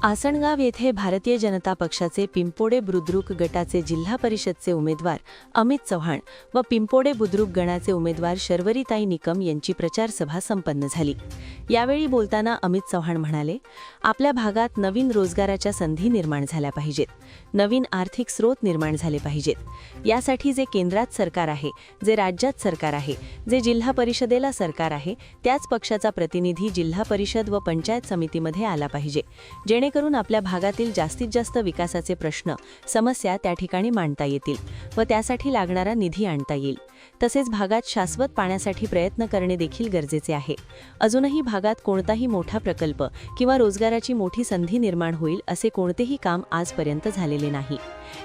आसनगाव येथे भारतीय जनता पक्षाचे पिंपोडे बुद्रुक गटाचे जिल्हा परिषदचे उमेदवार अमित चव्हाण व पिंपोडे बुद्रुक गणाचे उमेदवार शर्वरीताई निकम यांची प्रचार सभा संपन्न झाली। यावेळी बोलताना अमित चव्हाण म्हणाले, आपल्या भागात नवीन रोजगाराच्या संधी निर्माण झाल्या पाहिजेत, नवीन आर्थिक स्रोत निर्माण झाले पाहिजेत। यासाठी जे केंद्रात सरकार आहे, जे राज्यात सरकार आहे, जे जिल्हा परिषदेला सरकार आहे, त्याच पक्षाचा प्रतिनिधी जिल्हा परिषद व पंचायत समितीमध्ये आला पाहिजे, जेणेकरून आपल्या भागातील जास्तीत जास्त विकासाचे प्रश्न समस्या त्या ठिकाणी मांडता येतील व त्यासाठी लागणारा निधी आणता येईल। तसेच भागात शाश्वत पाण्यासाठी प्रयत्न करणे देखील गरजेचे आहे। अजूनही भागात कोणताही मोठा प्रकल्प किंवा रोजगाराची मोठी संधी निर्माण होईल असे कोणतेही काम आजपर्यंत झालेले नाही।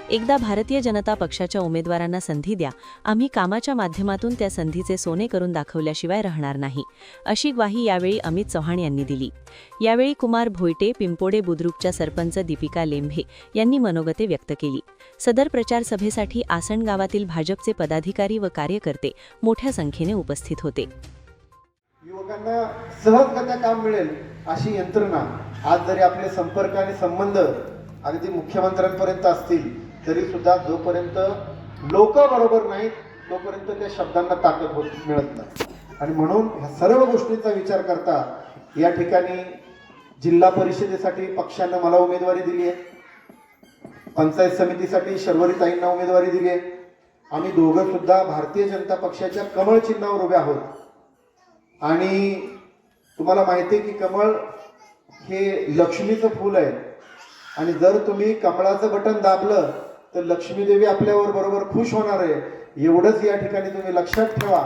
एकदा भारतीय जनता पक्षाच्या उमेदवारांना संधी द्या, आम्ही कामाच्या माध्यमातून त्या संधीचे सोने करून दाखवल्याशिवाय राहणार नाही, अशी ग्वाही यावेळी अमित चव्हाण यांनी दिली। यावेळी कुमार भोयटे, पिंपोडे बुद्रुकच्या सरपंच दीपिका लेंभे यांनी मनोगते व्यक्त केली। सदर प्रचार सभेसाठी आसनगावातील भाजपचे पदाधिकारी व कार्यकर्ते मोठ्या संख्येने उपस्थित होते। युवकांना सहजगत्या काम मिळेल अशी यंत्रणा आज जरी आपले संपर्क आणि संबंध अगदी मुख्यमंत्र्यांपर्यंत असतील तरी सुद्धा जोपर्यंत लोक बरोबर नाहीत तोपर्यंत त्या शब्दांना ताकद मिळत नाही। आणि म्हणून ह्या सर्व गोष्टींचा विचार करता या ठिकाणी जिल्हा परिषदेसाठी पक्षानं मला उमेदवारी दिली आहे, पंचायत समितीसाठी शर्वरीताईंना उमेदवारी दिली आहे। आम्ही दोघं सुद्धा भारतीय जनता पक्षाच्या कमळ चिन्हावर उभे आहोत। आणि तुम्हाला माहिती आहे की कमळ हे लक्ष्मीचं फूल आहे आणि जर तुम्ही कमळाचं बटन दाबलं तर लक्ष्मी देवी आपल्यावर बरोबर खुश होणार आहे। एवढंच या ठिकाणी तुम्ही लक्षात ठेवा।